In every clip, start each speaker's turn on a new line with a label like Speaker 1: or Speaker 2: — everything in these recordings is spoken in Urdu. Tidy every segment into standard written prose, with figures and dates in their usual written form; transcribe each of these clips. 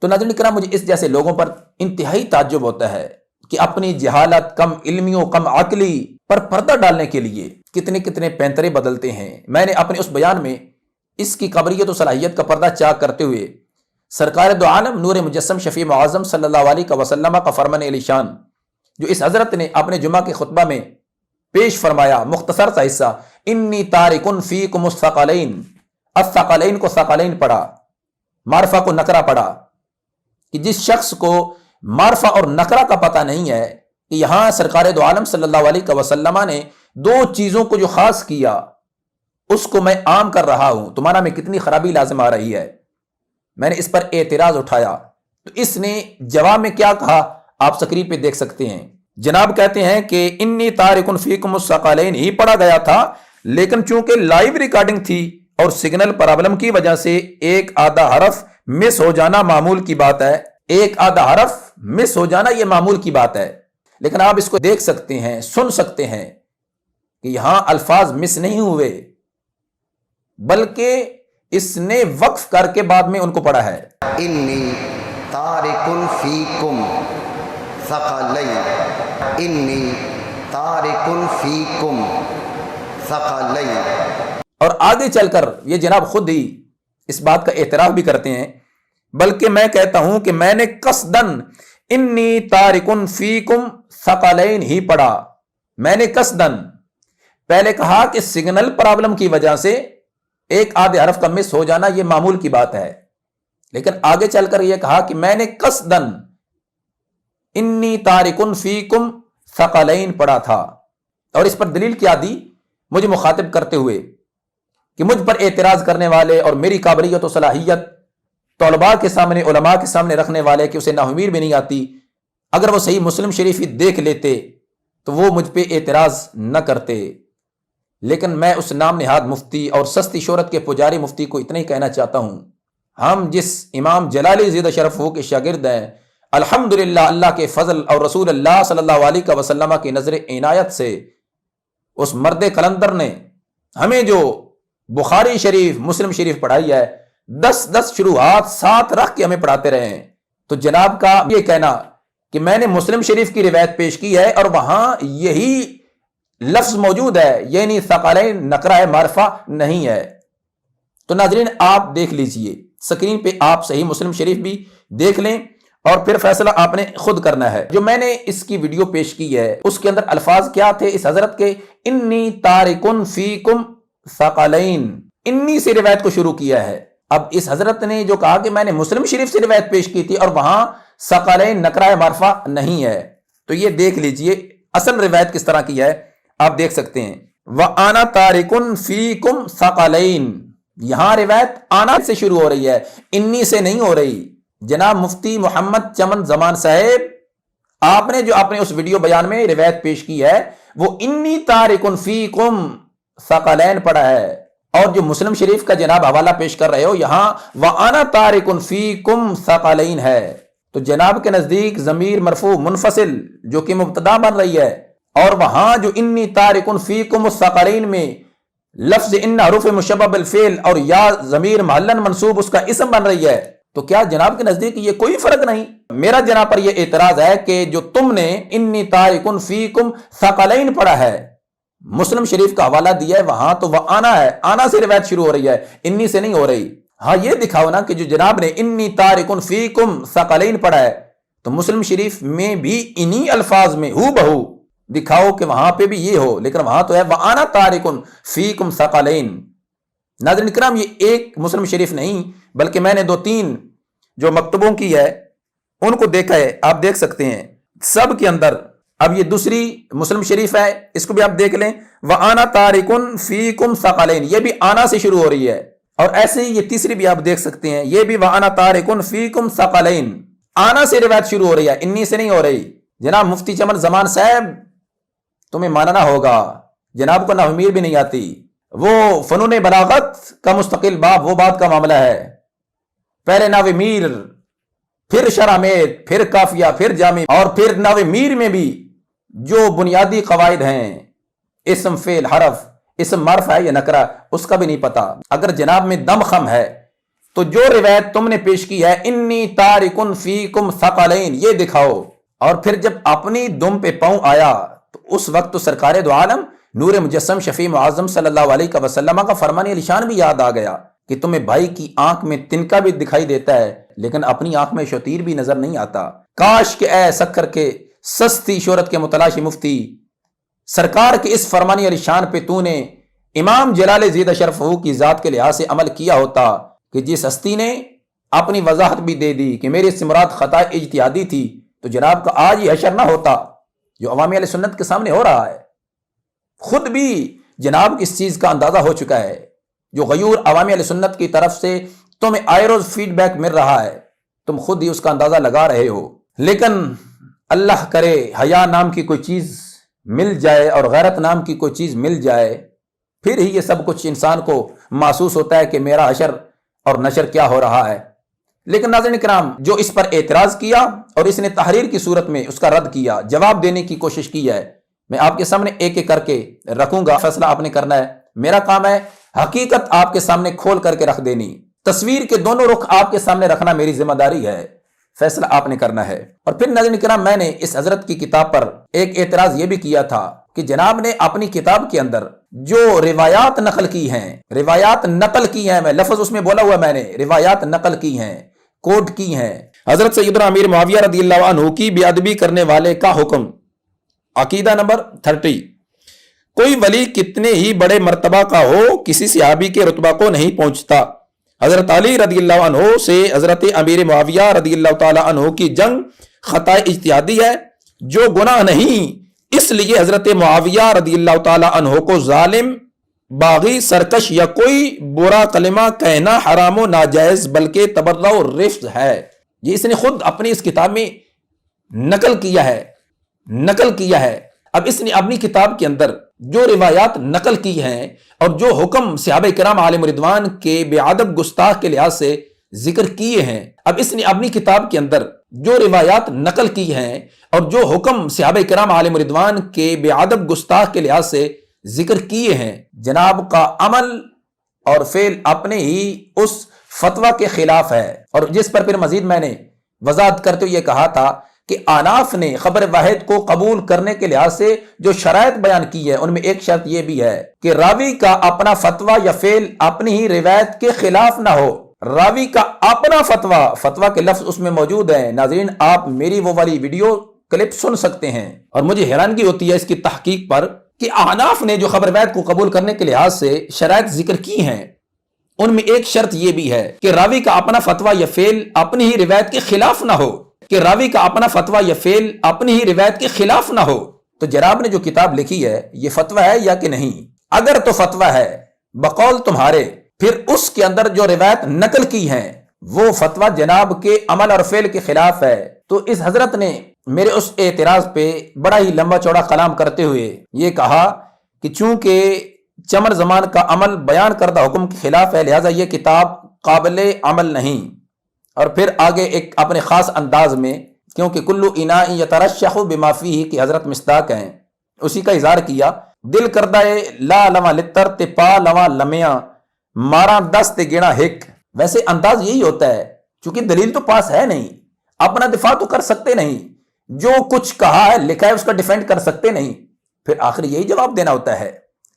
Speaker 1: تو ناظرین کرام، مجھے اس جیسے لوگوں پر انتہائی تعجب ہوتا ہے کہ اپنی جہالت، کم علمیوں، کم عقلی پر پردہ ڈالنے کے لیے کتنے کتنے پینترے بدلتے ہیں۔ میں نے اپنے اس بیان میں اس کی قبریت و صلاحیت کا پردہ چاک کرتے ہوئے سرکار دو عالم نور مجسم شفیع معظم صلی اللہ علیہ وسلم کا فرمان علی شان جو اس حضرت نے اپنے جمعہ کے خطبہ میں پیش فرمایا، مختصر سا حصہ، انی تارکن فیکم الثقلین، الثقلین کو ثقلین پڑھا، معرفہ کو نکرہ پڑھا، کہ جس شخص کو معرفہ اور نکرہ کا پتہ نہیں ہے کہ یہاں سرکار دو عالم صلی اللہ علیہ وسلم نے دو چیزوں کو جو خاص کیا اس کو میں عام کر رہا ہوں، تمہارا میں کتنی خرابی لازم آ رہی ہے۔ میں نے اس پر اعتراض اٹھایا تو اس نے جواب میں کیا کہا، آپ سکرین پہ دیکھ سکتے ہیں۔ جناب کہتے ہیں کہ انی تارکن فیکم الثقلین ہی پڑھا گیا تھا، لیکن چونکہ لائیو ریکارڈنگ تھی اور سگنل پرابلم کی وجہ سے ایک آدھا حرف مس ہو جانا معمول کی بات ہے، ایک آدھا حرف مس ہو جانا یہ معمول کی بات ہے، لیکن آپ اس کو دیکھ سکتے ہیں، سن سکتے ہیں کہ یہاں الفاظ مس نہیں ہوئے، بلکہ اس نے وقف کر کے بعد میں ان کو پڑھا ہے۔
Speaker 2: انی تارکن فیکم ثقلین، انی تارکن فیکم ثقلین۔
Speaker 1: اور آگے چل کر یہ جناب خود ہی اس بات کا اعتراف بھی کرتے ہیں، بلکہ میں کہتا ہوں کہ میں نے قصدن انی تارکن فیکم ثقلین ہی پڑھا، میں نے قصدن پہلے کہا کہ سگنل پرابلم کی وجہ سے ایک آدھے حرف کا مس ہو جانا یہ معمول کی بات ہے، لیکن آگے چل کر یہ کہا کہ میں نے قصدن انی تارکن فیکم ثقلین پڑھا تھا۔ اور اس پر دلیل کیا دی مجھے مخاطب کرتے ہوئے کہ مجھ پر اعتراض کرنے والے اور میری قابلیت و صلاحیت طلباء کے سامنے، علماء کے سامنے رکھنے والے کہ اسے نحویر بھی نہیں آتی، اگر وہ صحیح مسلم شریف ہی دیکھ لیتے تو وہ مجھ پہ اعتراض نہ کرتے، لیکن میں اس نام نہاد مفتی اور سستی شہرت کے پجاری مفتی کو اتنا ہی کہنا چاہتا ہوں، ہم جس امام جلالی زیدہ شرف ہو کے شاگرد ہیں، الحمدللہ اللہ کے فضل اور رسول اللہ صلی اللہ علیہ وسلم کی نظر عنایت سے اس مرد قلندر نے ہمیں جو بخاری شریف، مسلم شریف پڑھائی ہے، 10 شروحات ساتھ رکھ کے ہمیں پڑھاتے رہے ہیں، تو جناب کا یہ کہنا کہ میں نے مسلم شریف کی روایت پیش کی ہے اور وہاں یہی لفظ موجود ہے، یعنی ثقلین نکرہ ہے، معرفہ نہیں ہے، تو ناظرین آپ دیکھ لیجئے سکرین پہ، آپ صحیح مسلم شریف بھی دیکھ لیں اور پھر فیصلہ آپ نے خود کرنا ہے۔ جو میں نے اس کی ویڈیو پیش کی ہے اس کے اندر الفاظ کیا تھے اس حضرت کے، انی تارکن فیکم ثقلین، انی سے روایت کو شروع کیا ہے۔ اب اس حضرت نے جو کہا کہ میں نے مسلم شریف سے روایت پیش کی تھی اور وہاں ثقلین نکرہ معرفہ نہیں ہے، تو یہ دیکھ لیجئے اصل روایت کس طرح کی ہے، آپ دیکھ سکتے ہیں، وَأَنَا تَارِكٌ فِيكُمْ ثَقَلَيْن، یہاں روایت آنا سے شروع ہو رہی ہے، انی سے نہیں ہو رہی۔ جناب مفتی محمد چمن زمان صاحب، آپ نے جو اپنے اس ویڈیو بیان میں روایت پیش کی ہے وہ انی تارکن فیکم ثقلین پڑھا ہے، اور جو مسلم شریف کا جناب حوالہ پیش کر رہے ہو یہاں وَأَنَا تَارِكٌ فِيكُمْ ثَقَلَيْن ہے، تو جناب کے نزدیک ضمیر مرفوع منفصل جو کہ مبتدا بن رہی ہے، اور وہاں جو انی تارکن فیکم الثقلین میں لفظ ان حروف مشبہ بالفعل اور یا ضمیر محلن منصوب اس کا اسم بن رہی ہے، تو کیا جناب کے نزدیک یہ کوئی فرق نہیں؟ میرا جناب پر یہ اعتراض ہے کہ جو تم نے انی تارکن فیکم ثقلین پڑھا ہے، مسلم شریف کا حوالہ دیا ہے وہاں تو وہ آنا ہے، آنا سے روایت شروع ہو رہی ہے، انی سے نہیں ہو رہی۔ ہاں یہ دکھاؤ نا کہ جو جناب نے انی تارکن فیکم ثقلین پڑھا ہے تو مسلم شریف میں بھی انہی الفاظ میں ہو بہو دکھاؤ کہ وہاں پہ بھی یہ ہو، لیکن وہاں تو ہے وَأَنَا تَارِكٌ فِيكُمْ ثَقَلَيْن۔ ناظرین کرام، یہ ایک مسلم شریف نہیں بلکہ میں نے 2-3 جو مکتبوں کی ہے ان کو دیکھا ہے، آپ دیکھ سکتے ہیں سب کے اندر۔ اب یہ دوسری مسلم شریف ہے، اس کو بھی آپ دیکھ لیں، وَأَنَا تَارِكٌ فِيكُمْ ثَقَلَيْن، یہ بھی آنا سے شروع ہو رہی ہے، اور ایسے ہی یہ تیسری بھی آپ دیکھ سکتے ہیں، یہ بھی وَأَنَا تَارِكٌ فِيكُمْ ثَقَلَيْن، آنا سے روایت شروع ہو رہی ہے، انی سے نہیں ہو رہی۔ جناب مفتی چمن زمان صاحب، تمہیں ماننا ہوگا، جناب کو نحویر بھی نہیں آتی، وہ فنون بلاغت کا مستقل باب، وہ بات کا معاملہ ہے، پہلے نحو میر، پھر شرامید، پھر کافیہ، پھر جامع، اور پھر نحو میر میں بھی جو بنیادی قواعد ہیں، اسم فعل حرف، اسم معرفہ ہے یا نکرہ، اس کا بھی نہیں پتا۔ اگر جناب میں دم خم ہے تو جو روایت تم نے پیش کی ہے انی تارکن فیکم ثقلین یہ دکھاؤ، اور پھر جب اپنی دم پہ پاؤں آیا تو اس وقت تو سرکار دو عالم نور مجسم شفیع معظم صلی اللہ علیہ وسلم کا فرمان علی شان بھی یاد آ گیا کہ تمہیں بھائی کی آنکھ میں تنکا بھی دکھائی دیتا ہے لیکن اپنی آنکھ میں شتیر بھی نظر نہیں آتا، کاش کہ اے سکر کے سستی شہرت کے متلاشی مفتی، سرکار کے اس فرمانی علی شان پہ تو نے امام جلال زید اشرف کی ذات کے لحاظ سے عمل کیا ہوتا کہ جس ہستی نے اپنی وضاحت بھی دے دی کہ میری اس سے مراد خطا اجتہادی تھی، تو جناب کا آج یہ حشر نہ ہوتا جو عوامی اہل سنت کے سامنے ہو رہا ہے۔ خود بھی جناب اس چیز کا اندازہ ہو چکا ہے، جو غیور عوامی اہل سنت کی طرف سے تمہیں آئے روز فیڈ بیک مل رہا ہے، تم خود ہی اس کا اندازہ لگا رہے ہو۔ لیکن اللہ کرے حیا نام کی کوئی چیز مل جائے اور غیرت نام کی کوئی چیز مل جائے، پھر ہی یہ سب کچھ انسان کو محسوس ہوتا ہے کہ میرا حشر اور نشر کیا ہو رہا ہے۔ لیکن ناظرین کرام، جو اس پر اعتراض کیا اور اس نے تحریر کی صورت میں اس کا رد کیا، جواب دینے کی کوشش کی ہے، میں آپ کے سامنے ایک ایک کر کے رکھوں گا، فیصلہ آپ نے کرنا ہے۔ میرا کام ہے حقیقت آپ کے سامنے کھول کر کے رکھ دینی، تصویر کے دونوں رخ آپ کے سامنے رکھنا میری ذمہ داری ہے، فیصلہ آپ نے کرنا ہے۔ اور پھر ناظرین کرام، میں نے اس حضرت کی کتاب پر ایک اعتراض یہ بھی کیا تھا کہ جناب نے اپنی کتاب کے اندر جو روایات نقل کی ہیں، روایات نقل کی ہیں، میں لفظ اس میں بولا ہوا میں نے روایات نقل کی ہیں، کوٹ کی ہیں، حضرت سیدنا امیر معاویہ رضی اللہ عنہ کی بے ادبی کرنے والے کا حکم، عقیدہ نمبر 30، کوئی ولی کتنے ہی بڑے مرتبہ کا ہو کسی صحابی کے رتبہ کو نہیں پہنچتا۔ حضرت علی رضی اللہ عنہ سے حضرت امیر معاویہ رضی اللہ تعالی عنہ کی جنگ خطا اجتہادی ہے جو گناہ نہیں، اس لیے حضرت معاویہ رضی اللہ تعالی عنہ کو ظالم، باغی، سرکش یا کوئی برا کلمہ کہنا حرام و ناجائز بلکہ تبرع و رفض ہے۔ یہ اس نے خود اپنی اس کتاب میں نقل کیا ہے۔ اب اس نے اپنی کتاب کے اندر جو روایات نقل کی ہیں اور جو حکم صحابہ کرام علیہم رضوان کے بے ادب گستاخ کے لحاظ سے ذکر کیے ہیں، اب اس نے اپنی کتاب کے اندر جو روایات نقل کی ہیں اور جو حکم صحابہ کرام علیہم رضوان کے بے ادب گستاخ کے لحاظ سے ذکر کیے ہیں، جناب کا عمل اور فعل اپنے ہی اس فتویٰ کے خلاف ہے، اور جس پر پھر مزید میں نے وضاحت کرتے ہوئے یہ کہا تھا کہ آناف نے خبر واحد کو قبول کرنے کے لحاظ سے جو شرائط بیان کی ہے ان میں ایک شرط یہ بھی ہے کہ راوی کا اپنا فتویٰ یا فعل اپنی ہی روایت کے خلاف نہ ہو۔ راوی کا اپنا فتویٰ کے لفظ اس میں موجود ہیں، ناظرین آپ میری وہ والی ویڈیو کلپ سن سکتے ہیں، اور مجھے حیرانگی ہوتی ہے اس کی تحقیق پر کہ احناف نے جو خبر واحد کو قبول کرنے کے لحاظ سے شرائط ذکر کی ہیں ان میں ایک شرط یہ بھی ہے کہ راوی کا اپنا فتویٰ یا فعل اپنی ہی روایت کے خلاف نہ ہو، تو جناب نے جو کتاب لکھی ہے یہ فتویٰ ہے یا کہ نہیں؟ اگر تو فتویٰ ہے بقول تمہارے، پھر اس کے اندر جو روایت نقل کی ہیں وہ فتویٰ جناب کے عمل اور فعل کے خلاف ہے۔ تو اس حضرت نے میرے اس اعتراض پہ بڑا ہی لمبا چوڑا کلام کرتے ہوئے یہ کہا کہ چونکہ چمر زمان کا عمل بیان کردہ حکم کے خلاف ہے لہٰذا یہ کتاب قابل عمل نہیں، اور پھر آگے ایک اپنے خاص انداز میں، کیونکہ کلو اناء یترشح بما فیہ کی حضرت مصداق ہیں، اسی کا اظہار کیا، دل کردہ لا لواں لتر تے پا لواں لمیاں مارا دست گنا ہک۔ ویسے انداز یہی ہوتا ہے، چونکہ دلیل تو پاس ہے نہیں، اپنا دفاع تو کر سکتے نہیں، جو کچھ کہا ہے لکھا ہے اس کا ڈیفینڈ کر سکتے نہیں، پھر آخر یہی جواب دینا ہوتا ہے۔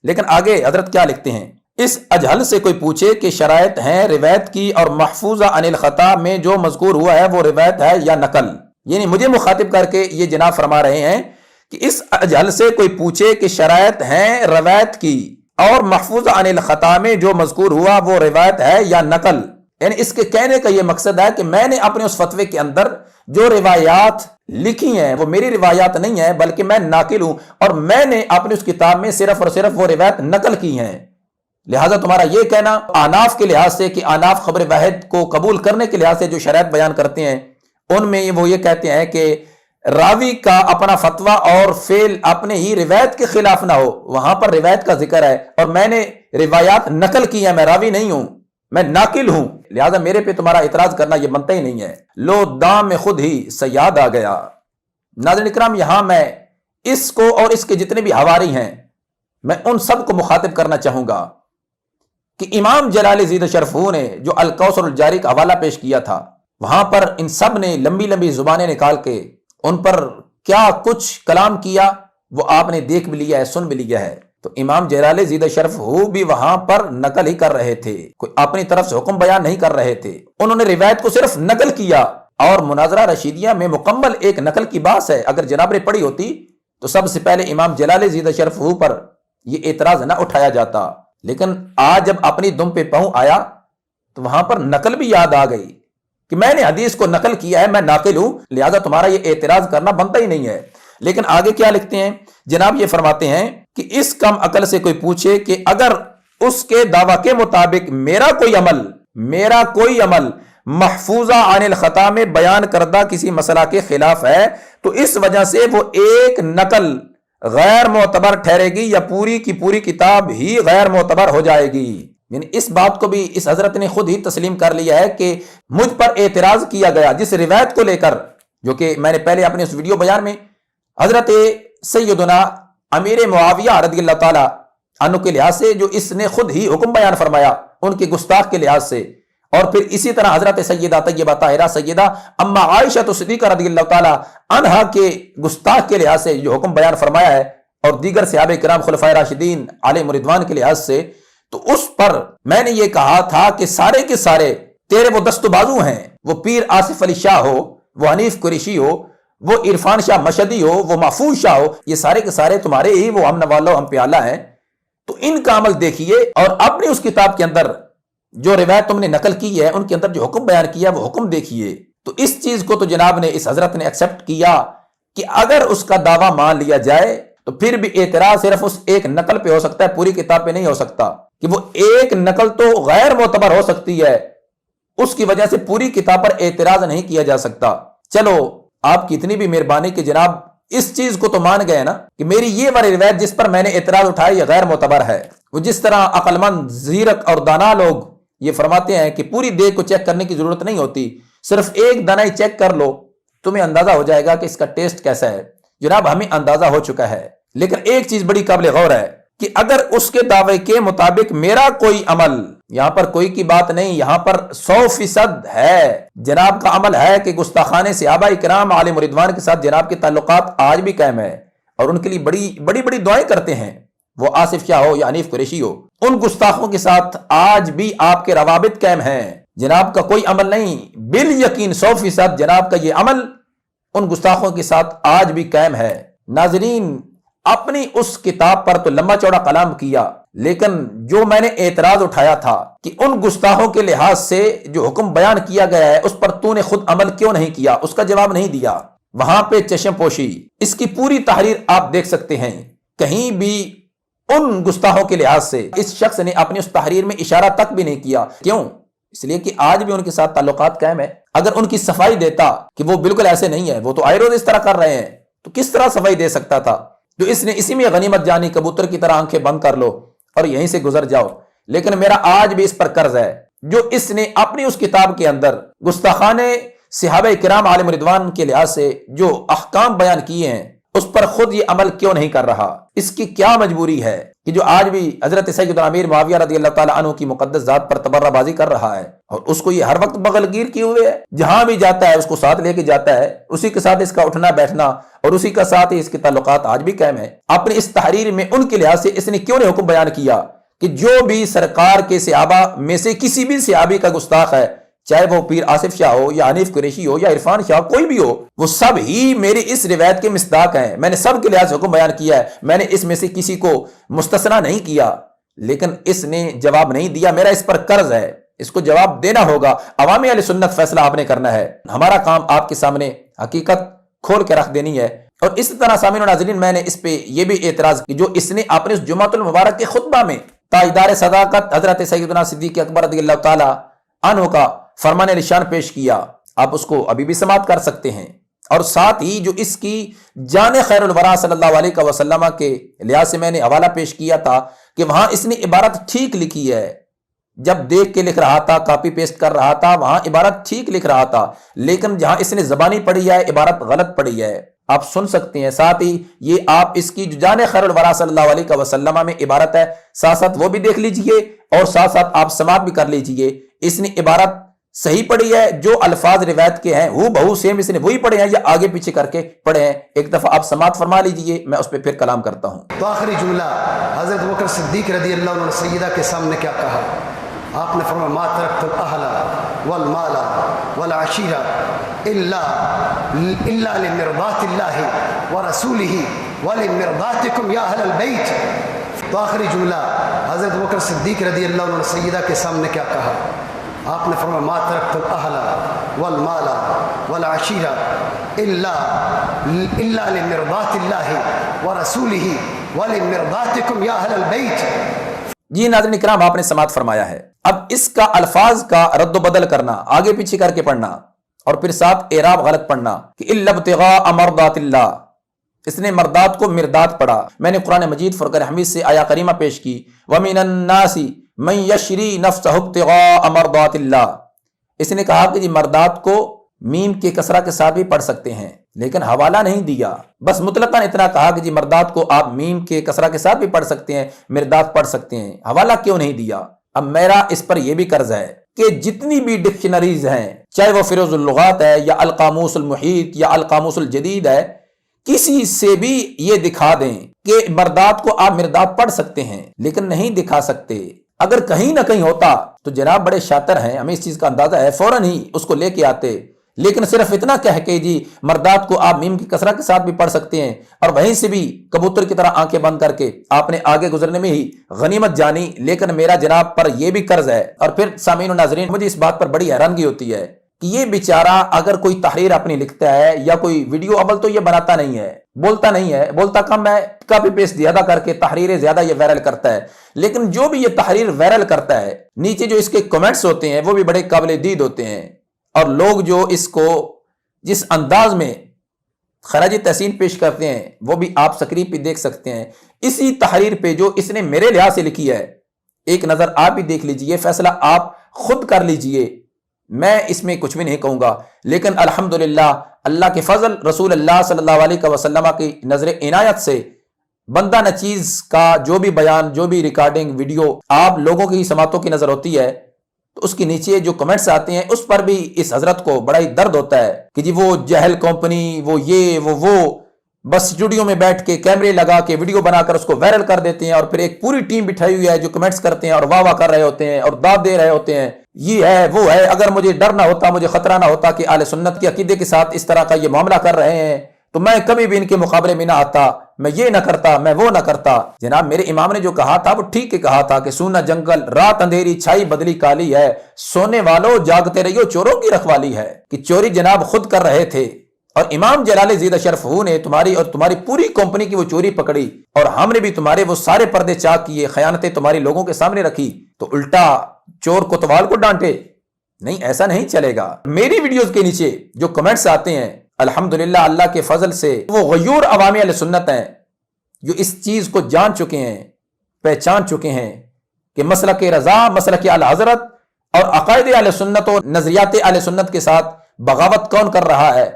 Speaker 1: لیکن آگے حضرت کیا لکھتے ہیں، اس اجہل سے کوئی پوچھے کہ شرائط ہیں روایت کی اور محفوظہ عن الخطا میں جو مذکور ہوا ہے وہ روایت ہے یا نقل، یعنی مجھے مخاطب کر کے یہ جناب فرما رہے ہیں کہ اس اجہل سے کوئی پوچھے کہ شرائط ہیں روایت کی اور محفوظ عن الخطا میں جو مذکور ہوا وہ روایت ہے یا نقل، یعنی اس کے کہنے کا یہ مقصد ہے کہ میں نے اپنے اس فتوے کے اندر جو روایات لکھی ہیں وہ میری روایات نہیں ہیں بلکہ میں ناقل ہوں، اور میں نے اپنی اس کتاب میں صرف اور صرف وہ روایت نقل کی ہیں۔ لہٰذا تمہارا یہ کہنا آناف کے لحاظ سے کہ آناف خبر واحد کو قبول کرنے کے لحاظ سے جو شرائط بیان کرتے ہیں ان میں وہ یہ کہتے ہیں کہ راوی کا اپنا فتویٰ اور فعل اپنے ہی روایت کے خلاف نہ ہو، وہاں پر روایت کا ذکر ہے اور میں نے روایات نقل کی ہیں، میں راوی نہیں ہوں، میں ناقل ہوں، لہذا میرے پہ تمہارا اعتراض کرنا یہ بنتا ہی نہیں ہے۔ لو دام میں خود ہی سیاد آ گیا۔ ناظرین اکرام، یہاں میں اس کو اور اس کے جتنے بھی حواری ہیں میں ان سب کو مخاطب کرنا چاہوں گا کہ امام جلال زید شرفہ نے جو الکوثر الجاری کا حوالہ پیش کیا تھا، وہاں پر ان سب نے لمبی لمبی زبانیں نکال کے ان پر کیا کچھ کلام کیا وہ آپ نے دیکھ بھی لیا ہے، سن بھی لیا ہے۔ تو امام جلال زید شرفہ بھی وہاں پر نقل ہی کر رہے تھے، کوئی اپنی طرف سے حکم بیان نہیں کر رہے تھے، انہوں نے روایت کو صرف نقل کیا۔ اور مناظرہ رشیدیہ میں مکمل ایک نقل کی بحث ہے، اگر جناب نے پڑھی ہوتی تو سب سے پہلے امام جلال زید شرفہ پر یہ اعتراض نہ اٹھایا جاتا، لیکن آج جب اپنی دم پہ پہنچ آیا تو وہاں پر نقل بھی یاد آ گئی کہ میں نے حدیث کو نقل کیا ہے، میں ناقل ہوں، لہذا تمہارا یہ اعتراض کرنا بنتا ہی نہیں ہے۔ لیکن آگے کیا لکھتے ہیں جناب، یہ فرماتے ہیں کہ اس کم عقل سے کوئی پوچھے کہ اگر اس کے دعویٰ کے مطابق میرا کوئی عمل محفوظہ عن الخطا میں بیان کردہ کسی مسئلہ کے خلاف ہے تو اس وجہ سے وہ ایک نقل غیر معتبر ٹھہرے گی یا پوری کی پوری کتاب ہی غیر معتبر ہو جائے گی۔ یعنی اس بات کو بھی اس حضرت نے خود ہی تسلیم کر لیا ہے کہ مجھ پر اعتراض کیا گیا جس روایت کو لے کر، جو کہ میں نے پہلے اپنے اس ویڈیو بیان میں حضرت سیدنا امیر معاویہ رضی اللہ تعالی عنہ کے لحاظ سے جو اس نے خود ہی حکم بیان فرمایا ان کے گستاخ کے لحاظ سے، اور پھر اسی طرح حضرت سیدہ طیبہ طاہرہ سیدہ اما عائشہ صدیقہ رضی اللہ تعالی عنہا کے گستاخ کے لحاظ سے جو حکم بیان فرمایا ہے، اور دیگر صحابہ کرام خلفائے راشدین علیہم رضوان کے لحاظ سے، تو اس پر میں نے یہ کہا تھا کہ سارے کے سارے تیرے وہ دست و بازو ہیں، وہ پیر آصف علی شاہ ہو، وہ حنیف قریشی ہو، وہ عرفان شاہ مشہدی ہو، وہ محفوظ شاہ ہو، یہ سارے کے سارے تمہارے ہی وہ ہم نوالو ہم پیالہ ہیں۔ تو ان کا عمل دیکھیے، اور اپنی اس کتاب کے اندر جو روایت تم نے نقل کی ہے ان کے اندر جو حکم بیان کیا وہ حکم دیکھیے۔ تو اس چیز کو تو جناب نے اس حضرت نے ایکسپٹ کیا کہ اگر اس کا دعویٰ مان لیا جائے تو پھر بھی اعتراض صرف اس ایک نقل پہ ہو سکتا ہے، پوری کتاب پہ نہیں ہو سکتا، کہ وہ ایک نقل تو غیر معتبر ہو سکتی ہے، اس کی وجہ سے پوری کتاب پر اعتراض نہیں کیا جا سکتا۔ چلو آپ کی اتنی بھی مہربانی کہ جناب اس چیز کو تو مان گئے نا کہ میری یہ والی روایت جس پر میں نے اعتراض اٹھایا یہ غیر معتبر ہے۔ وہ جس طرح عقل مند، زیرک اور دانا لوگ یہ فرماتے ہیں کہ پوری دیگ کو چیک کرنے کی ضرورت نہیں ہوتی، صرف ایک دانہ ہی چیک کر لو تمہیں اندازہ ہو جائے گا کہ اس کا ٹیسٹ کیسا ہے۔ جناب ہمیں اندازہ ہو چکا ہے، لیکن ایک چیز بڑی قابل غور ہے کہ اگر اس کے دعوے کے مطابق میرا کوئی عمل، یہاں پر کوئی کی بات نہیں، یہاں پر 100% ہے جناب کا عمل ہے کہ گستاخان صحابہ کرام علیہم رضوان کے ساتھ جناب کے تعلقات آج بھی قائم ہے، اور ان کے لیے بڑی بڑی دعائیں کرتے ہیں، وہ آصف شاہ ہو یا حنیف قریشی ہو، ان گستاخوں کے ساتھ آج بھی آپ کے روابط قائم ہیں۔ جناب کا کوئی عمل نہیں، بالیقین 100% جناب کا یہ عمل ان گستاخوں کے ساتھ آج بھی قائم ہے۔ ناظرین اپنی اس کتاب پر تو لمبا چوڑا کلام کیا، لیکن جو میں نے اعتراض اٹھایا تھا کہ ان گستاخوں کے لحاظ سے جو حکم بیان کیا گیا ہے اس پر تو نے خود عمل کیوں نہیں کیا، اس کا جواب نہیں دیا۔ وہاں پہ چشم پوشی، اس کی پوری تحریر آپ دیکھ سکتے ہیں، کہیں بھی ان گستاخوں کے لحاظ سے اس شخص نے اپنی اس تحریر میں اشارہ تک بھی نہیں کیا۔ کیوں؟ اس لیے کہ آج بھی ان کے ساتھ تعلقات قائم ہے۔ اگر ان کی صفائی دیتا کہ وہ بالکل ایسے نہیں ہے، وہ تو آئے روز اس طرح کر رہے ہیں، تو کس طرح صفائی دے سکتا تھا؟ جو اس نے اسی میں غنیمت جانی، کبوتر کی طرح آنکھیں بند کر لو اور یہیں سے گزر جاؤ۔ لیکن میرا آج بھی اس پر قرض ہے، جو اس نے اپنی اس کتاب کے اندر گستاخان صحابہ کرام علیہم رضوان کے لحاظ سے جو احکام بیان کیے ہیں اس پر خود یہ عمل کیوں نہیں کر رہا؟ اس کی کیا مجبوری ہے کہ جو آج بھی حضرت سیدنا امیر معاویہ رضی اللہ تعالی عنہ کی مقدس ذات پر تبرہ بازی کر رہا ہے، اور اس کو یہ ہر وقت بغل گیر کیے ہوئے ہے، جہاں بھی جاتا ہے اس کو ساتھ لے کے جاتا ہے، اسی کے ساتھ اس کا اٹھنا بیٹھنا اور اسی کا ساتھ ہی اس کے تعلقات آج بھی قائم ہے۔ اپنی اس تحریر میں ان کے لحاظ سے اس نے کیوں نہیں حکم بیان کیا کہ جو بھی سرکار کے صحابہ میں سے کسی بھی صحابی کا گستاخ ہے، چاہے وہ پیر آصف شاہ ہو یا حنیف قریشی ہو یا عرفان شاہ، کوئی بھی ہو، وہ سب ہی میری اس روایت کے مصداق ہیں، میں نے سب کے لحاظ سے حکم بیان کیا ہے، میں نے اس میں سے کسی کو مستثنا نہیں کیا۔ لیکن اس نے جواب نہیں دیا، میرا اس پر قرض ہے، اس کو جواب دینا ہوگا۔ عوام اہل سنت فیصلہ آپ نے کرنا ہے، ہمارا کام آپ کے سامنے حقیقت کھول کے رکھ دینی ہے۔ اور اس طرح سامعین و ناظرین میں نے اس پہ یہ بھی اعتراض کی جو اس نے اپنے اس جمعۃ المبارک کے خطبہ میں تاجدار صداقت حضرت سیدنا صدیق اکبر رضی اللہ تعالی عنہ کا فرمان نشان پیش کیا، آپ اس کو ابھی بھی سماعت کر سکتے ہیں۔ اور ساتھ ہی جو اس کی جان خیر الورا صلی اللہ علیہ وسلم کے لحاظ سے میں نے حوالہ پیش کیا تھا کہ وہاں اس نے عبارت ٹھیک لکھی ہے، جب دیکھ کے لکھ رہا تھا، کاپی پیسٹ کر رہا تھا، وہاں عبارت ٹھیک لکھ رہا تھا، لیکن جہاں اس نے زبانی پڑھی ہے عبارت غلط پڑھی ہے، آپ سن سکتے ہیں۔ ساتھ ہی یہ آپ اس کی جو جان خیر الورا صلی اللہ علیہ وسلم میں عبارت ہے، ساتھ ساتھ وہ بھی دیکھ لیجئے، اور ساتھ ساتھ آپ سماعت بھی کر لیجئے۔ اس نے عبارت صحیح پڑھی ہے، جو الفاظ روایت کے ہیں وہ بہو سیم اس نے وہی پڑھے ہیں یا آگے پیچھے کر کے پڑھے ہیں؟ ایک دفعہ آپ سماعت فرما لیجئے، میں اس پہ پھر کلام کرتا ہوں۔
Speaker 2: تو آخری جملہ حضرت بکر صدیق رضی اللہ عنہ نے سیدہ کے سامنے کیا کہا؟ آپ نے فرمایا ما ترکت الاہل والمال والعشیرہ الا لمرضات اللہ ورسولہ ولمرضاتکم یا اہل البیت۔ تو آخری جملہ حضرت بکر صدیق رضی اللہ عنہ نے سیدہ کے سامنے کیا کہا؟ آپ نے فرمایا ما ترکت الاہل والمال والعشیرہ الا لمرضات اللہ ورسولہ ولمرضاتکم یا اہل البیت۔
Speaker 1: جی ناظرین کرام، آپ نے سماعت فرمایا ہے۔ اب اس کا الفاظ کا رد و بدل کرنا، آگے پیچھے کر کے پڑھنا اور پھر ساتھ اعراب غلط پڑھنا کہ الا ابتغاء مرضات اللہ، اس نے مردات کو مردات پڑھا۔ میں نے قرآن مجید فرقان حمید سے آیا کریمہ پیش کی، وَمِنَ النَّاسِ مَن يَشْرِي نَفْسَهُ ابْتِغَاءَ مَرْضَاتِ اللَّهِ۔ اس نے کہا کہ جی مردات کو میم کے کسرہ کے ساتھ بھی پڑھ سکتے ہیں، لیکن حوالہ نہیں دیا، بس مطلقاً اتنا کہا کہ جی مردات کو آپ میم کے کسرہ کے ساتھ بھی پڑھ سکتے ہیں، مردات پڑھ سکتے ہیں، حوالہ کیوں نہیں دیا؟ اب میرا اس پر یہ بھی قرض ہے کہ جتنی بھی ڈکشنریز ہیں، چاہے وہ فیروز اللغات ہے یا القاموس المحیط یا القاموس الجدید ہے، کسی سے بھی یہ دکھا دیں کہ مردات کو آپ مردات پڑھ سکتے ہیں، لیکن نہیں دکھا سکتے۔ اگر کہیں نہ کہیں ہوتا تو جناب بڑے شاطر ہیں، ہمیں اس چیز کا اندازہ ہے، فوراً ہی اس کو لے کے آتے، لیکن صرف اتنا کہہ کے جی مردات کو آپ میم کی کسرہ کے ساتھ بھی پڑھ سکتے ہیں، اور وہیں سے بھی کبوتر کی طرح آنکھیں بند کر کے آپ نے آگے گزرنے میں ہی غنیمت جانی۔ لیکن میرا جناب پر یہ بھی قرض ہے۔ اور پھر سامعین و ناظرین، مجھے اس بات پر بڑی حیرانگی ہوتی ہے کہ یہ بیچارہ اگر کوئی تحریر اپنی لکھتا ہے یا کوئی ویڈیو، اول تو یہ بناتا نہیں ہے، بولتا نہیں ہے، بولتا کم ہے، کاپی پیسٹ زیادہ کر کے تحریریں زیادہ یہ وائرل کرتا ہے، لیکن جو بھی یہ تحریر وائرل کرتا ہے، نیچے جو اس کے کمنٹس ہوتے ہیں وہ بھی بڑے قابل دید ہوتے ہیں، اور لوگ جو اس کو جس انداز میں خراج تحسین پیش کرتے ہیں وہ بھی آپ سکرین پہ دیکھ سکتے ہیں۔ اسی تحریر پہ جو اس نے میرے لحاظ سے لکھی ہے، ایک نظر آپ بھی دیکھ لیجئے، فیصلہ آپ خود کر لیجئے، میں اس میں کچھ بھی نہیں کہوں گا۔ لیکن الحمدللہ اللہ کے فضل، رسول اللہ صلی اللہ علیہ وسلم کی نظر عنایت سے بندہ نچیز کا جو بھی بیان، جو بھی ریکارڈنگ ویڈیو آپ لوگوں کی سماعتوں کی نظر ہوتی ہے، تو اس کے نیچے جو کمنٹس آتے ہیں اس پر بھی اس حضرت کو بڑا ہی درد ہوتا ہے کہ جی وہ جہل کمپنی، وہ یہ وہ بس اسٹوڈیو میں بیٹھ کے کیمرے لگا کے ویڈیو بنا کر اس کو وائرل کر دیتے ہیں، اور پھر ایک پوری ٹیم بٹھائی ہوئی ہے جو کمنٹس کرتے ہیں اور واہ واہ کر رہے ہوتے ہیں اور داد دے رہے ہوتے ہیں، یہ ہے وہ ہے۔ اگر مجھے ڈر نہ ہوتا، مجھے خطرہ نہ ہوتا کہ اہل سنت کے عقیدے کے ساتھ اس طرح کا یہ معاملہ کر رہے ہیں، تو میں کبھی بھی ان کے مقابلے میں نہ آتا، میں یہ نہ کرتا، میں وہ نہ کرتا۔ جناب میرے امام نے جو کہا تھا وہ ٹھیک کہا تھا کہ سونا جنگل رات اندھیری چھائی بدلی کالی ہے، سونے والوں جاگتے رہیو چوروں کی رکھوالی ہے، کہ چوری جناب خود کر رہے تھے، اور امام جلال زیدہ شرف نے تمہاری اور تمہاری پوری کمپنی کی وہ چوری پکڑی، اور ہم نے بھی تمہارے وہ سارے پردے چاک کیے، خیانتیں تمہاری لوگوں کے سامنے رکھی، تو الٹا چور کوتوال کو ڈانٹے؟ نہیں، ایسا نہیں چلے گا۔ میری ویڈیوز کے نیچے جو کمنٹس آتے ہیں، الحمدللہ اللہ کے فضل سے وہ غیور عوامی اہل سنت ہیں جو اس چیز کو جان چکے ہیں، پہچان چکے ہیں کہ مسلک رضا، مسلک اعلی حضرت اور عقائد اہل سنت و نظریات اہل سنت کے ساتھ بغاوت کون کر رہا ہے،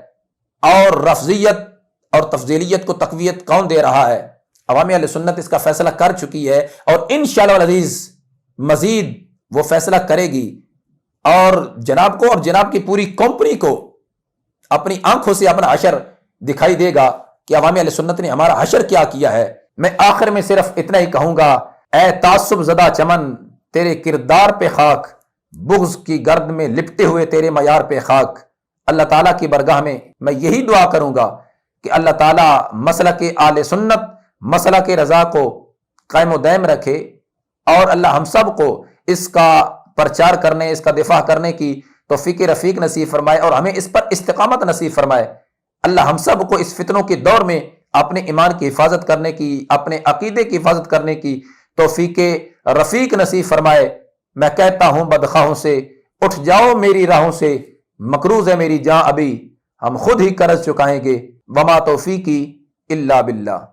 Speaker 1: اور رفضیت اور تفضیلیت کو تقویت کون دے رہا ہے۔ عوامی اہل سنت اس کا فیصلہ کر چکی ہے، اور انشاءاللہ العزیز مزید وہ فیصلہ کرے گی، اور جناب کو اور جناب کی پوری کمپنی کو اپنی آنکھوں سے اپنا حشر دکھائی دے گا کہ عوامی اہل سنت نے ہمارا حشر کیا کیا ہے۔ میں آخر میں صرف اتنا ہی کہوں گا، اے تعصب زدہ چمن تیرے کردار پہ خاک، بغض کی گرد میں لپٹے ہوئے تیرے معیار پہ خاک۔ اللہ تعالیٰ کی برگاہ میں یہی دعا کروں گا کہ اللہ تعالیٰ مسلک اہل سنت، مسلک رضا کو قائم و دائم رکھے، اور اللہ ہم سب کو اس کا پرچار کرنے، اس کا دفاع کرنے کی توفیق رفیق نصیب فرمائے، اور ہمیں اس پر استقامت نصیب فرمائے۔ اللہ ہم سب کو اس فتنوں کے دور میں اپنے ایمان کی حفاظت کرنے کی، اپنے عقیدے کی حفاظت کرنے کی توفیق رفیق نصیب فرمائے۔ میں کہتا ہوں بدخواہوں سے، اٹھ جاؤ میری راہوں سے، مقروض ہے میری جاں ابھی، ہم خود ہی قرض چکائیں گے، وما توفیقی الا باللہ۔